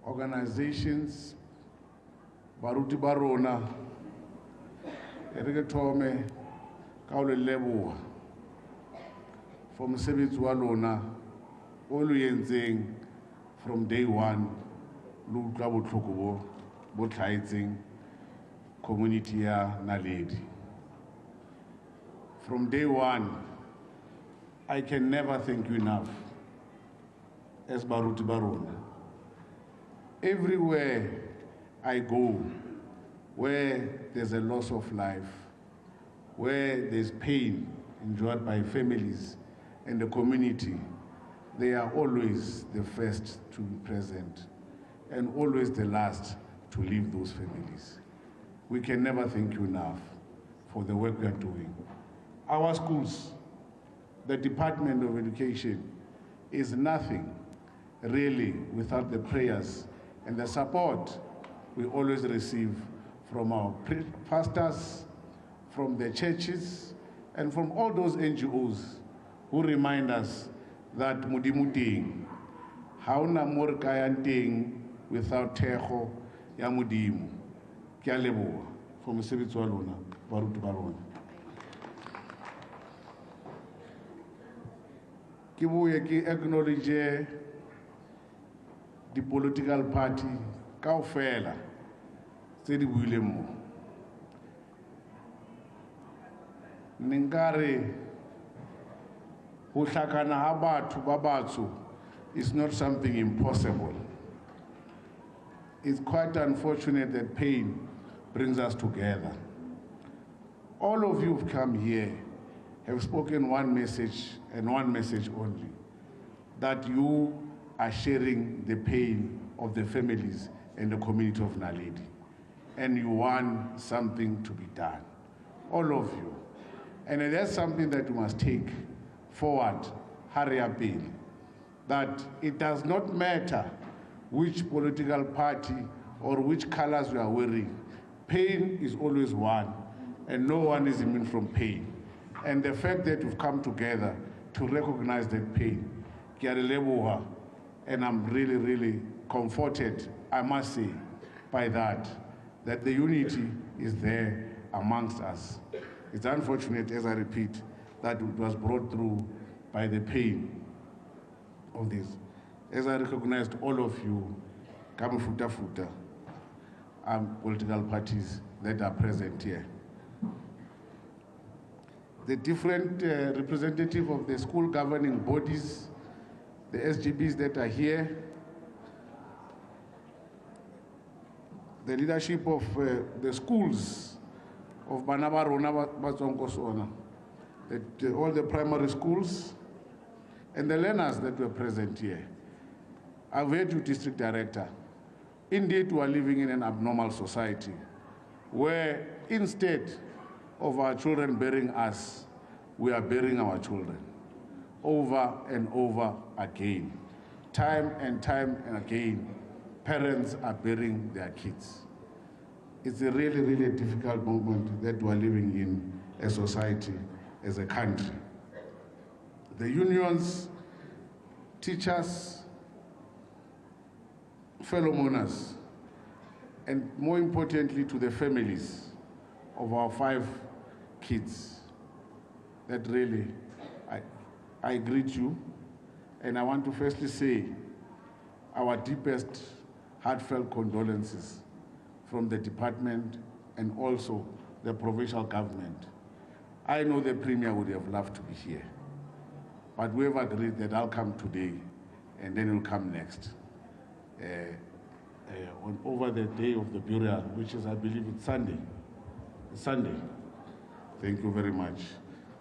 organizations, baruti barona, Education Matome Chiloane, from mosebetsi wa lona o lo yentseng from day one, lo utlwa botlhoko bo tlhaetseng community ya Naledi. From day one, I can never thank you enough as baruti barona. Everywhere I go, where there's a loss of life, where there's pain endured by families and the community, they are always the first to be present and always the last to leave those families. We can never thank you enough for the work we are doing. Our schools, the Department of Education, is nothing really without the prayers and the support we always receive from our pastors, from the churches, and from all those NGOs who remind us that Mudimu hauna more kayanting without tejo ya Mudimu. Ke a leboha for mosebetsi wa lona baruti ba rona. Ke boye ke acknowledge the political party kaofela tse di buileng mo. Nengare ho hlakana ha batho ba batsho is not something impossible. It's quite unfortunate that pain brings us together. All of you who've come here have spoken one message and one message only, that you are sharing the pain of the families and the community of Naledi, and you want something to be done, all of you. And that's something that you must take forward, hurry up in, that it does not matter which political party or which colors we are wearing. Pain is always one, and no one is immune from pain. And the fact that we've come together to recognize that pain, ke a le leboha, and I'm really, really comforted, I must say, by that the unity is there amongst us. It's unfortunate, as I repeat, that it was brought through by the pain of this. As I recognized all of you, Kamufuta political parties that are present here. The different representatives of the school governing bodies, the SGBs that are here, the leadership of the schools of Banabarona, Batsongosona, all the primary schools, and the learners that were present here. I've heard you, District Director. Indeed, we are living in an abnormal society where instead of our children burying us, we are burying our children over and over again. Time and again, parents are burying their kids. It's a really, really difficult moment that we are living in as a society, as a country. The unions, teachers, fellow mourners, and more importantly to the families of our 5 kids, that really, I greet you, and I want to firstly say our deepest heartfelt condolences from the department and also the provincial government. I know the Premier would have loved to be here, but we have agreed that I'll come today and then he'll come next. Over the day of the burial, which is, I believe, it's Sunday. Sunday. Thank you very much.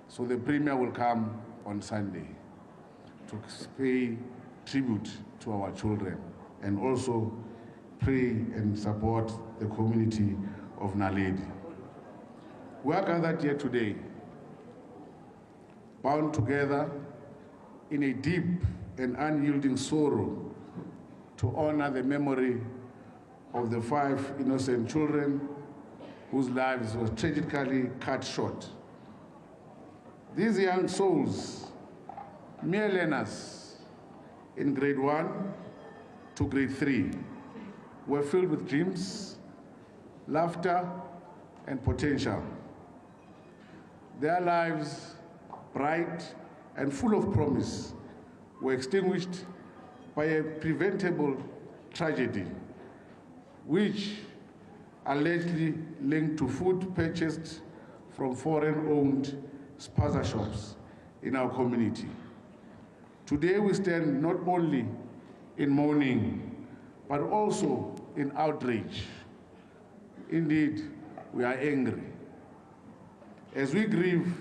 So the Premier will come on Sunday to pay tribute to our children and also pray and support the community of Naledi. We are gathered here today, bound together in a deep and unyielding sorrow to honor the memory of the 5 innocent children whose lives were tragically cut short. These young souls, mere learners in grade 1 to grade 3, were filled with dreams, laughter, and potential. Their lives, bright and full of promise, were extinguished by a preventable tragedy, which allegedly linked to food purchased from foreign-owned spaza shops in our community. Today we stand not only in mourning, but also in outrage. Indeed, we are angry. As we grieve,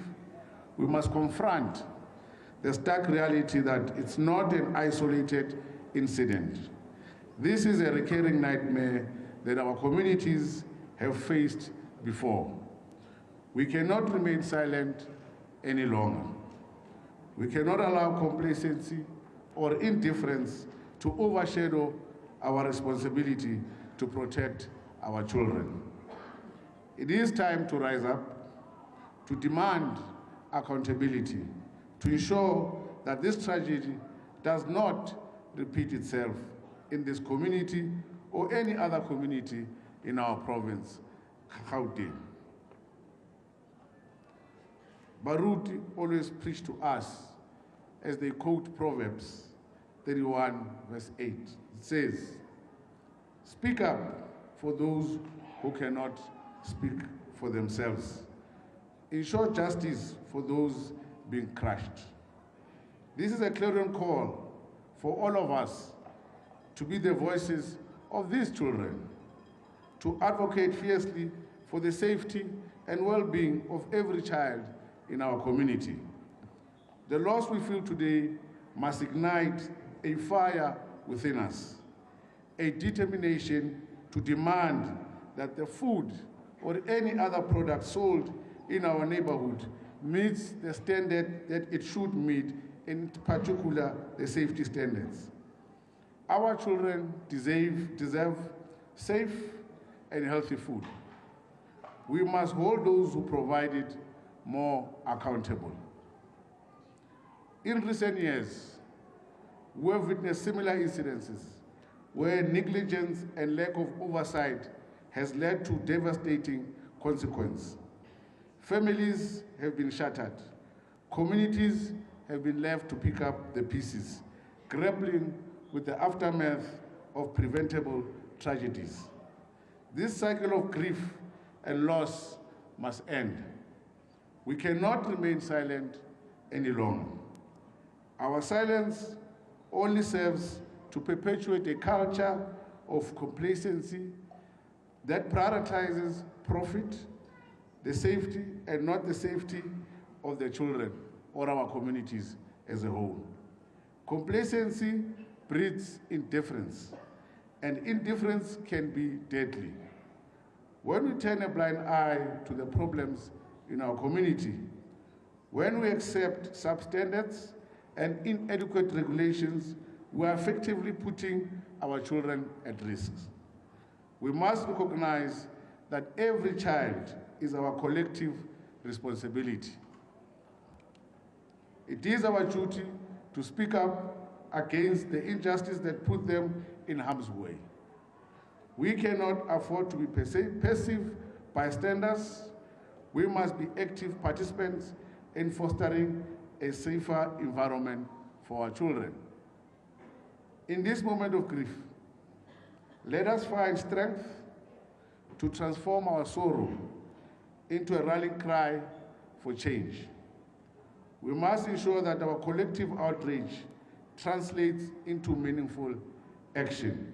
we must confront the stark reality that it's not an isolated incident. This is a recurring nightmare that our communities have faced before. We cannot remain silent any longer. We cannot allow complacency or indifference to overshadow our responsibility to protect our children. It is time to rise up, to demand accountability, to ensure that this tragedy does not repeat itself in this community or any other community in our province, Gauteng. Baruti always preached to us as they quote Proverbs 31, verse 8. It says, "Speak up for those who cannot speak for themselves. Ensure justice for those being crushed." This is a clarion call for all of us to be the voices of these children, to advocate fiercely for the safety and well-being of every child in our community. The loss we feel today must ignite a fire within us, a determination to demand that the food or any other product sold in our neighborhood meets the standard that it should meet, in particular the safety standards. Our children deserve safe and healthy food. We must hold those who provide it more accountable. In recent years, we have witnessed similar incidences where negligence and lack of oversight has led to devastating consequences. Families have been shattered. Communities have been left to pick up the pieces, grappling with the aftermath of preventable tragedies. This cycle of grief and loss must end. We cannot remain silent any longer. Our silence only serves to perpetuate a culture of complacency that prioritizes profit, the safety, and not the safety of the children or our communities as a whole. Complacency breeds indifference, and indifference can be deadly. When we turn a blind eye to the problems in our community, when we accept substandards and inadequate regulations, we are effectively putting our children at risk. We must recognize that every child is our collective responsibility. It is our duty to speak up against the injustice that put them in harm's way. We cannot afford to be passive bystanders. We must be active participants in fostering a safer environment for our children. In this moment of grief, let us find strength to transform our sorrow into a rallying cry for change. We must ensure that our collective outrage translates into meaningful action.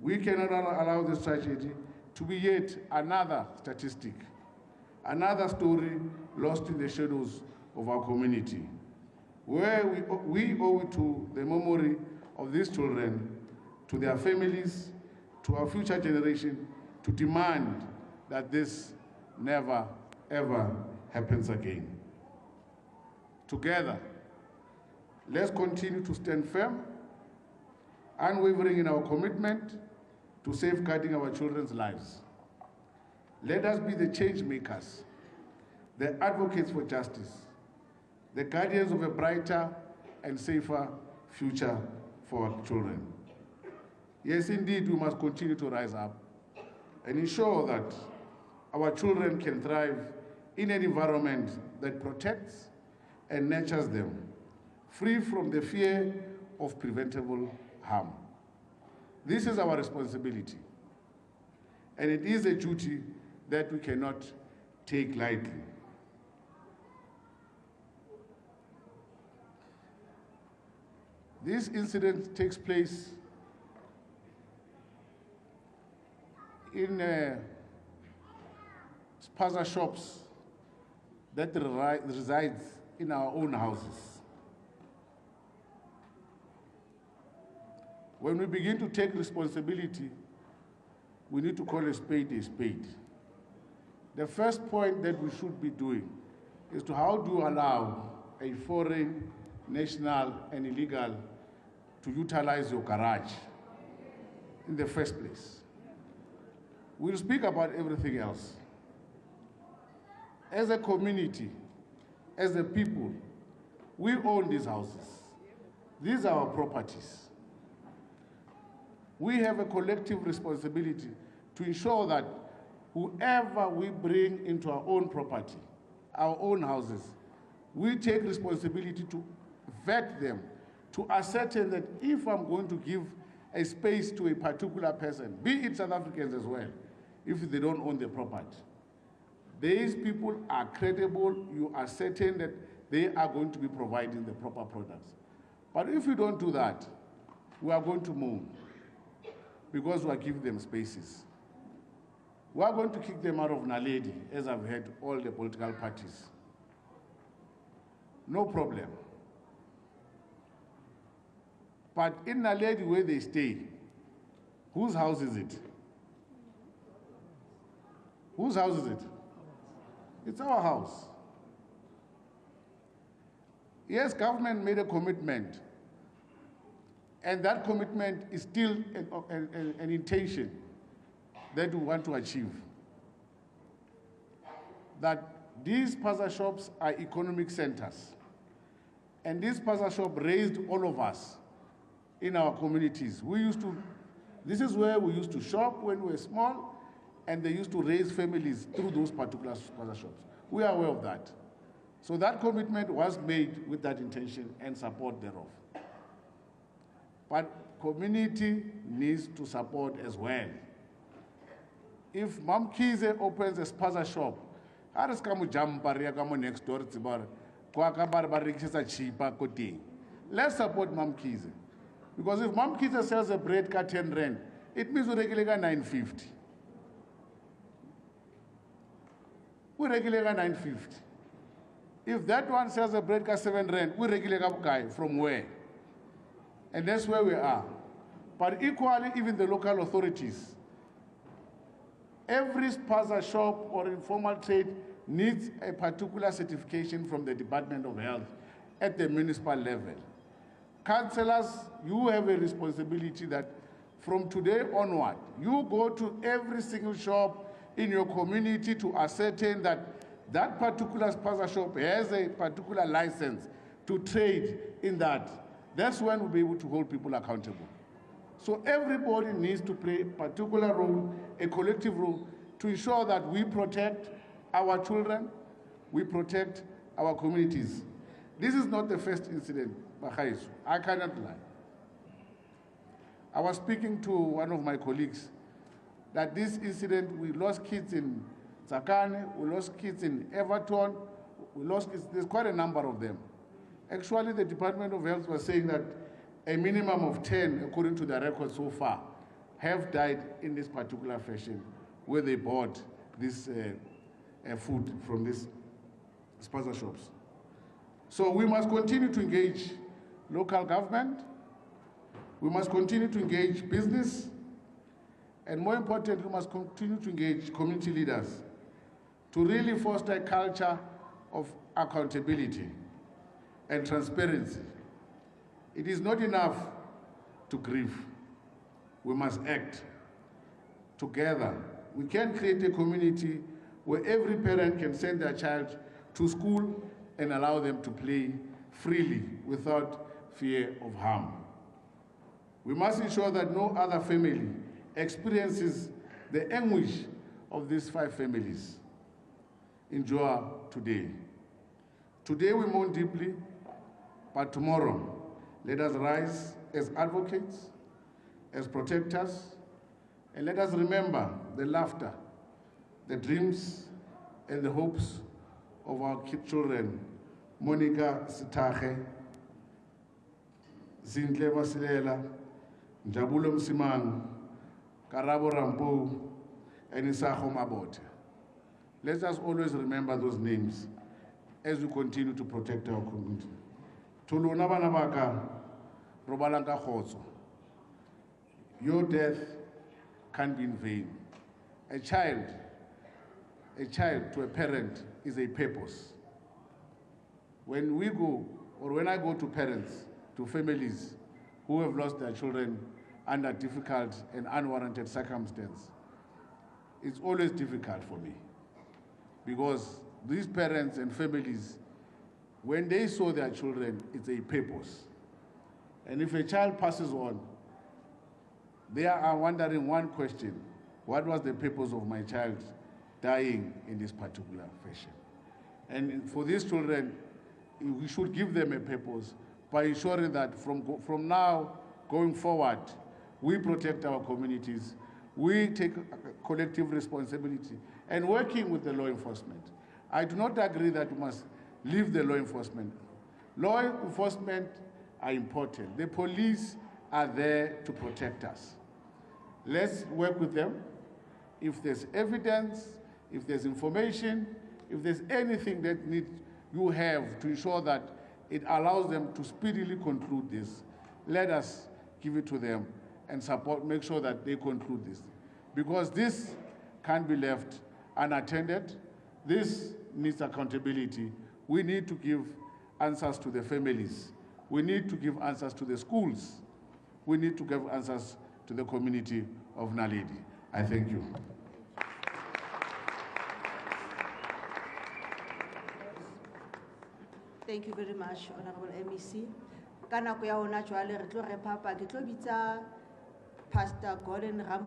We cannot allow this tragedy to be yet another statistic, another story lost in the shadows of our community, where we owe it to the memory of these children, to their families, to our future generation, to demand that this never, ever happens again. Together, let's continue to stand firm, unwavering in our commitment to safeguarding our children's lives. Let us be the change makers, the advocates for justice, the guardians of a brighter and safer future for our children. Yes, indeed, we must continue to rise up and ensure that our children can thrive in an environment that protects and nurtures them, free from the fear of preventable harm. This is our responsibility, and it is a duty that we cannot take lightly. This incident takes place in spaza shops that resides in our own houses. When we begin to take responsibility, we need to call a spade a spade. The first point that we should be doing is to how do you allow a foreign, national, and illegal to utilize your garage in the first place. We'll speak about everything else. As a community, as a people, we own these houses. These are our properties. We have a collective responsibility to ensure that whoever we bring into our own property, our own houses, we take responsibility to vet them, to ascertain that if I'm going to give a space to a particular person, be it South Africans as well, if they don't own the property, these people are credible, you are certain that they are going to be providing the proper products. But if you don't do that, we are going to moan because we are giving them spaces. We are going to kick them out of Naledi, as I've heard all the political parties. No problem. But in Naledi where they stay, whose house is it? Whose house is it? It's our house. Yes, government made a commitment, and that commitment is still an intention that we want to achieve. That these spaza shops are economic centers, and this spaza shop raised all of us in our communities. This is where we used to shop when we were small, and they used to raise families through those particular spaza shops. We are aware of that. So that commitment was made with that intention and support thereof. But community needs to support as well. If Mam Kize opens a spaza shop, how does come next door? Let's support Mam Kize. Because if Mam Kize sells a bread at 10 rand, it means we regulate 950. We regulate 950. If that one sells a bread at 7 rand, we regulate a guy from where? And that's where we are. But equally, even the local authorities, every spaza shop or informal trade needs a particular certification from the Department of Health at the municipal level. Councillors, you have a responsibility that from today onward, you go to every single shop in your community to ascertain that that particular spaza shop has a particular license to trade in that. That's when we'll be able to hold people accountable. So everybody needs to play a particular role, a collective role, to ensure that we protect our children, we protect our communities. This is not the first incident, Bakaisu. I cannot lie. I was speaking to one of my colleagues that this incident, we lost kids in Tsakane, we lost kids in Everton, we lost kids, there's quite a number of them. Actually, the Department of Health was saying that a minimum of 10, according to the record so far, have died in this particular fashion where they bought this food from these spaza shops. So we must continue to engage local government, we must continue to engage business, and more importantly, we must continue to engage community leaders to really foster a culture of accountability and transparency. It is not enough to grieve. We must act together. We can create a community where every parent can send their child to school and allow them to play freely without fear of harm. We must ensure that no other family experiences the anguish of these 5 families endure today. Today we mourn deeply, but tomorrow let us rise as advocates, as protectors, and let us remember the laughter, the dreams, and the hopes of our children, Monica Sitache, Zintle Basilela, Njabulo Msimang, Karabo Rampo, and Isaho Mabote. Let us always remember those names as we continue to protect our community. Tuluna Banabaka, Robalanka Khotso. Your death can't be in vain. A child to a parent is a purpose. When we go, or when I go to parents, to families who have lost their children under difficult and unwarranted circumstances, it's always difficult for me. Because these parents and families, when they saw their children, it's a purpose. And if a child passes on, they are wondering one question: what was the purpose of my child dying in this particular fashion? And for these children, we should give them a purpose by ensuring that from now going forward, we protect our communities, we take collective responsibility, and working with the law enforcement. I do not agree that we must leave the law enforcement. Law enforcement are important. The police are there to protect us. Let's work with them. If there's evidence, if there's information, if there's anything that you have to ensure that it allows them to speedily conclude this, let us give it to them and support, make sure that they conclude this. Because this can't be left unattended. This needs accountability. We need to give answers to the families. We need to give answers to the schools. We need to give answers to the community of Naledi. I thank you. Thank you very much, Honorable MEC. Kana kuya ona jwale re tlo re papa ke tlo bitsa Pastor Gordon Ram